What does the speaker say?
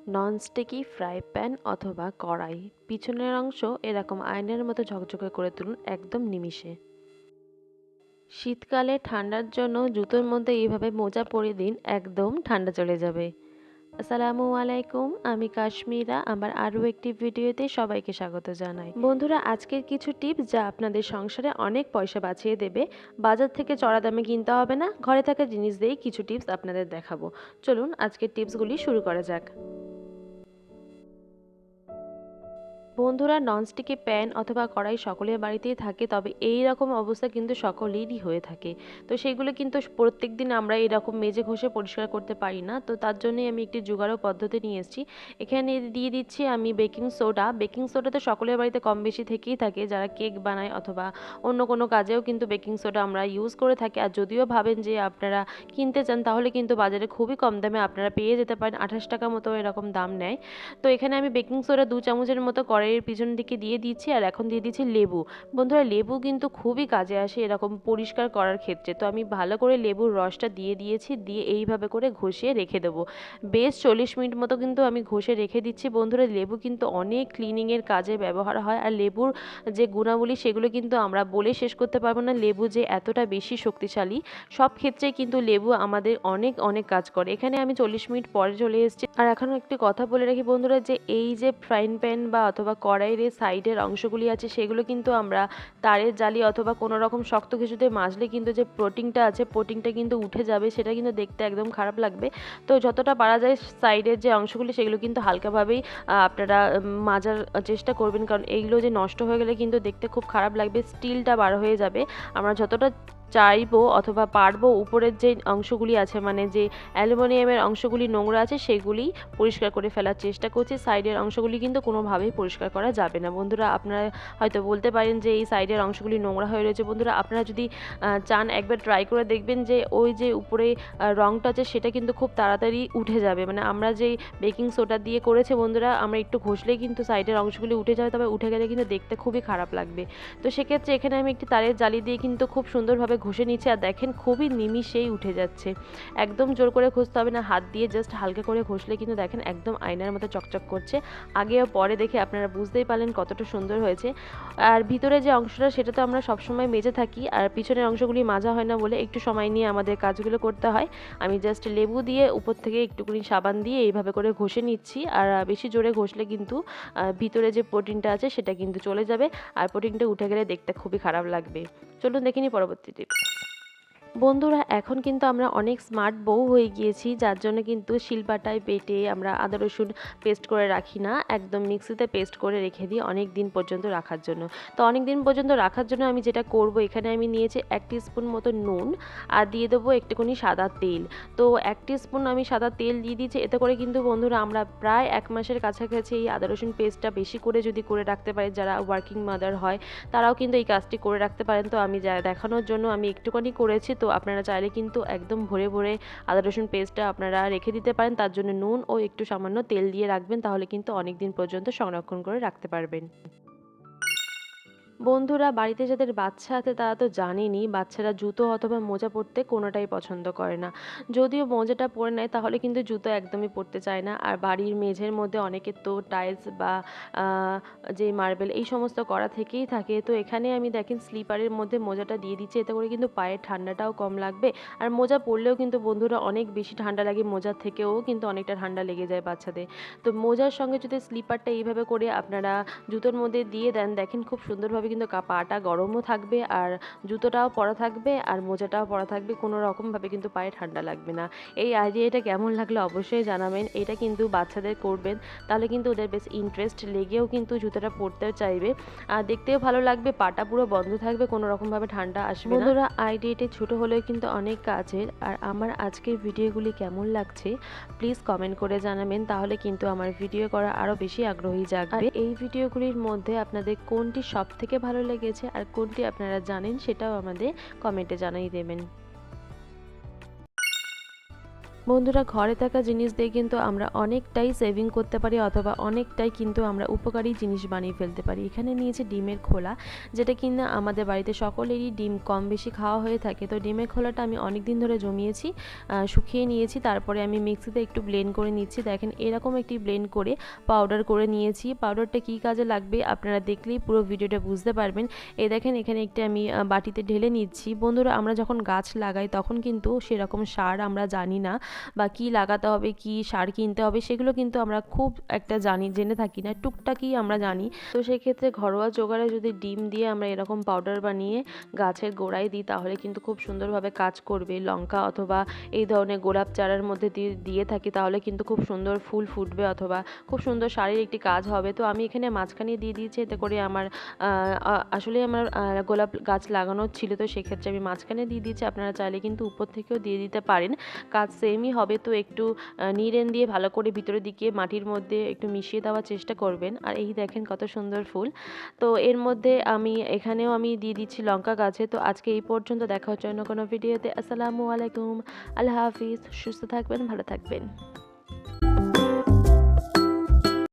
Non-sticky fry pan অথবা কড়াই পিছনের অংশ এরকম আয়নার মতো ঝকঝকে করে তুলুন একদম নিমিষে। শীতকালে ঠান্ডার জন্য জুতোর মধ্যে এইভাবে মোজা পরিয়ে দিন, একদম ঠান্ডা চলে যাবে। আসসালামু আলাইকুম, আমি কাশ্মীরা। আমার আরও একটি ভিডিওতে সবাইকে স্বাগত জানাই। বন্ধুরা, আজকের কিছু টিপস যা আপনাদের সংসারে অনেক পয়সা বাঁচিয়ে দেবে। বাজার থেকে চড়া দামে কিনতে হবে না, ঘরে থাকা জিনিস দিয়েই কিছু টিপস আপনাদের দেখাবো। চলুন আজকের টিপসগুলি শুরু করা যাক। বন্ধুরা, ননস্টিকি প্যান অথবা কড়াই সকলের বাড়িতেই থাকে, তবে এই রকম অবস্থা কিন্তু সকলেরই হয়ে থাকে। তো সেগুলো কিন্তু প্রত্যেক দিন আমরা এরকম মেজে ঘষে পরিষ্কার করতে পারি না। তো তার জন্যই আমি একটি জোগাড় পদ্ধতি নিয়ে এসেছি। এখানে দিয়ে দিচ্ছি আমি বেকিং সোডা। বেকিং সোডা তো সকলের বাড়িতে কম বেশি থেকেই থাকে, যারা কেক বানায় অথবা অন্য কোনো কাজেও কিন্তু বেকিং সোডা আমরা ইউজ করে থাকি। আর যদিও ভাবেন যে আপনারা কিনতে চান, তাহলে কিন্তু বাজারে খুবই কম দামে আপনারা পেয়ে যেতে পারেন, 28 টাকা মতো এরকম দাম নেয়। তো এখানে আমি বেকিং সোডা 2 চামচের মতো কড়াইয়ের পিছন দিকে দিয়ে দিচ্ছি, আর এখন দিয়ে দিচ্ছি লেবু। বন্ধুরা, লেবু কিন্তু খুবই কাজে আসে এরকম পরিষ্কার করার ক্ষেত্রে। তো আমি ভালো করে লেবুর রসটা দিয়ে দিয়েছি, দিয়ে এইভাবে করে ঘষিয়ে রেখে দেবো। বেশ 40 মিনিট মতো কিন্তু আমি ঘষে রেখে দিচ্ছি। বন্ধুরা, লেবু কিন্তু অনেক ক্লিনিংয়ের কাজে ব্যবহার হয়, আর লেবুর যে গুণাবলী সেগুলো কিন্তু আমরা বলে শেষ করতে পারবো না। লেবু যে এতটা বেশি শক্তিশালী, সব ক্ষেত্রে কিন্তু লেবু আমাদের অনেক অনেক কাজ করে। এখানে আমি 40 মিনিট পরে চলে এসেছি। আর এখনও একটি কথা বলে রাখি বন্ধুরা, যে এই যে ফ্রাইং প্যান বা অথবা কড়াইয়ের এই সাইডের অংশগুলি আছে, সেগুলো কিন্তু আমরা তারের জালি অথবা কোনো রকম শক্ত কিছুতে মাজলে কিন্তু যে প্রোটিনটা আছে, প্রোটিনটা কিন্তু উঠে যাবে, সেটা কিন্তু দেখতে একদম খারাপ লাগবে। তো যতটা পারা যায় সাইডের যে অংশগুলি সেগুলো কিন্তু হালকাভাবেই আপনারা মাজার চেষ্টা করবেন, কারণ এইগুলো যে নষ্ট হয়ে গেলে কিন্তু দেখতে খুব খারাপ লাগবে, স্টিলটা বার হয়ে যাবে। আমরা যতটা চাইবো অথবা পারবো উপরের যে অংশগুলি আছে, মানে যে অ্যালুমিনিয়ামের অংশগুলি নোংরা আছে, সেগুলি পরিষ্কার করে ফেলার চেষ্টা করছি। সাইডের অংশগুলি কিন্তু কোনোভাবেই পরিষ্কার করা যাবে না। বন্ধুরা, আপনারা হয়তো বলতে পারেন যে এই সাইডের অংশগুলি নোংরা হয়ে রয়েছে। বন্ধুরা, আপনারা যদি চান একবার ট্রাই করে দেখবেন, যে ওই যে উপরে রঙটা আছে সেটা কিন্তু খুব তাড়াতাড়ি উঠে যাবে। মানে আমরা যেই বেকিং সোডা দিয়ে করেছে বন্ধুরা, আমরা একটু ঘষলেই কিন্তু সাইডের অংশগুলি উঠে যাবে, তবে উঠে গেলে কিন্তু দেখতে খুবই খারাপ লাগবে। তো সেক্ষেত্রে এখানে আমি একটি তারের জালি দিয়ে কিন্তু খুব সুন্দরভাবে ঘষে নিচ্ছি, আর দেখেন খুবই নিমিষেই উঠে যাচ্ছে। একদম জোর করে ঘষতে হবে না, হাত দিয়ে জাস্ট হালকা করে ঘষলে কিন্তু দেখেন একদম আয়নার মতো চকচক করছে। আগে ও পরে দেখে আপনারা বুঝতেই পারলেন কতটা সুন্দর হয়েছে। আর ভিতরে যে অংশটা সেটা তো আমরা সবসময় মেজে থাকি, আর পিছনের অংশগুলি মাজা হয় না বলে একটু সময় নিয়ে আমাদের কাজগুলো করতে হয়। আমি জাস্ট লেবু দিয়ে উপর থেকে একটুখানি সাবান দিয়ে এইভাবে করে ঘষে নিচ্ছি। আর বেশি জোরে ঘষলে কিন্তু ভিতরে যে প্রোটিনটা আছে সেটা কিন্তু চলে যাবে, আর প্রোটিনটা উঠে গেলে দেখতে খুবই খারাপ লাগবে। চলুন দেখিনি পরবর্তী টিপস। বন্ধুরা, এখন কিন্তু আমরা অনেক স্মার্ট বউ হয়ে গিয়েছি, যার জন্য কিন্তু শিলপাটায় বেটে আমরা আদা রসুন পেস্ট করে রাখি না, একদম মিক্সিতে পেস্ট করে রেখে দিই অনেক দিন পর্যন্ত রাখার জন্য। তো অনেক দিন পর্যন্ত রাখার জন্য আমি যেটা করব, এখানে আমি নিয়েছি 1 টিস্পুন মতো নুন, আর দিয়ে দেবো একটুখানি সাদা তেল। তো 1 টিস্পুন আমি সাদা তেল দিয়ে দিয়েছি। এতে করে কিন্তু বন্ধুরা আমরা প্রায় 1 মাসের কাছাকাছি এই আদা রসুন পেস্টটা বেশি করে যদি করে রাখতে পারি, যারা ওয়ার্কিং মাদার হয় তারাও কিন্তু এই কাজটি করে রাখতে পারেন। তো আমি যা দেখানোর জন্য আমি একটুখানি করেছি। তো আপনারা চাইলে কিন্তু একদম ভরে ভরে আদা রসুন পেস্টটা আপনারা রেখে দিতে পারেন। তার জন্য নুন ও একটু সামান্য তেল দিয়ে রাখবেন, তাহলে কিন্তু অনেক দিন পর্যন্ত সংরক্ষণ করে রাখতে পারবেন। বন্ধুরা, বাড়িতে যাদের বাচ্চা আছে তারা তো জানেনই, বাচ্চারা জুতো অথবা মোজা পরতে কোনোটাই পছন্দ করে না। যদিও মোজাটা পরে নেয়, তাহলে কিন্তু জুতো একদমই পরতে চায় না। আর বাড়ির মেঝের মধ্যে অনেকের তো টাইলস বা যে মার্বেল এই সমস্ত করা থেকেই থাকে। তো এখানে আমি দেখেন স্লিপারের মধ্যে মোজাটা দিয়ে দিচ্ছি, এতে করে কিন্তু পায়ের ঠান্ডাটাও কম লাগবে। আর মোজা পরলেও কিন্তু বন্ধুরা অনেক বেশি ঠান্ডা লাগে, মোজার থেকেও কিন্তু অনেকটা ঠান্ডা লেগে যায় বাচ্চাদের। তো মোজার সঙ্গে যদি স্লিপারটা এইভাবে করে আপনারা জুতোর মধ্যে দিয়ে দেন, দেখেন খুব সুন্দরভাবে কিন্তু পাটা গরমও থাকবে, আর জুতোটাও পরা থাকবে, আর মোজাটাও পরা থাকবে, কোনো রকমভাবে কিন্তু পায়ে ঠান্ডা লাগবে না। এই আইডিয়াটা কেমন লাগলো অবশ্যই জানাবেন। এটা কিন্তু বাচ্চাদের করবেন, তাহলে কিন্তু ওদের বেশ ইন্টারেস্ট লেগেও কিন্তু জুতোটা পরতে চাইবে, আর দেখতেও ভালো লাগবে, পাটা পুরো বন্ধ থাকবে, কোনো রকমভাবে ঠান্ডা আসবে না। বন্ধুরা, আইডিয়াটি ছোট হলেও কিন্তু অনেক কাজের। আর আমার আজকের ভিডিওগুলি কেমন লাগছে প্লিজ কমেন্ট করে জানাবেন, তাহলে কিন্তু আমার ভিডিও করা আরও বেশি আগ্রহী জাগবে। আর এই ভিডিওগুলির মধ্যে আপনাদের কোনটি সব থেকে ভালো লেগেছে আর কোনটি আপনারা জানেন সেটাও আমাদের কমেন্টে জানিয়ে দেবেন। বন্ধুরা, ঘরে থাকা জিনিস দিয়ে কিন্তু আমরা অনেকটাই সেভিং করতে পারি অথবা অনেকটাই কিন্তু আমরা উপকারী জিনিস বানিয়ে ফেলতে পারি। এখানে নিয়েছি ডিমের খোলা, যেটা কিনা আমাদের বাড়িতে সকলেরই ডিম কম বেশি খাওয়া হয়ে থাকে। তো ডিমের খোলাটা আমি অনেক দিন ধরে জমিয়েছি, শুকিয়ে নিয়েছি, তারপরে আমি মিক্সিতে একটু ব্লেন্ড করে নিচ্ছি। দেখেন এরকম একটি ব্লেন্ড করে পাউডার করে নিয়েছি। পাউডারটা কী কাজে লাগবে আপনারা দেখলেই পুরো ভিডিওটা বুঝতে পারবেন। এই দেখেন এখানে একটা আমি বাটিতে ঢেলে নিচ্ছি। বন্ধুরা, আমরা যখন গাছ লাগাই তখন কিন্তু সেরকম সার আমরা জানি না, বা কী লাগাতে হবে, কী সার কিনতে হবে, সেগুলো কিন্তু আমরা খুব একটা জেনে থাকি না, টুকটাকই আমরা জানি। তো সেক্ষেত্রে ঘরোয়া জোগাড়ে যদি ডিম দিয়ে আমরা এরকম পাউডার বানিয়ে গাছের গোড়ায় দিই তাহলে কিন্তু খুব সুন্দরভাবে কাজ করবে। লঙ্কা অথবা এই ধরনের গোলাপ চারার মধ্যে দিয়ে থাকি তাহলে কিন্তু খুব সুন্দর ফুল ফুটবে অথবা খুব সুন্দর সারের একটি কাজ হবে। তো আমি এখানে মাঝখানে দিয়ে দিয়েছি, এতে করে আমার আসলে আমার গোলাপ গাছ লাগানো ছিল, তো সেক্ষেত্রে আমি মাঝখানে দিয়ে দিয়েছি। আপনারা চাইলে কিন্তু উপর থেকেও দিয়ে দিতে পারেন, কাজ সেমই হবে। তো একটু নিড়েন দিয়ে ভালো করে ভিতরের দিকে মাটির মধ্যে একটু মিশিয়ে দেওয়ার চেষ্টা করবেন। আর এই দেখেন কত সুন্দর ফুল। তো এর মধ্যে এখানেও আমি দিয়ে দিচ্ছি লঙ্কা গাছে। তো আজকে এই পর্যন্ত, দেখা হচ্ছে অন্য কোনো ভিডিওতে। আসসালামু আলাইকুম, আল্লাহ হাফিজ, সুস্থ থাকবেন, ভালো থাকবেন।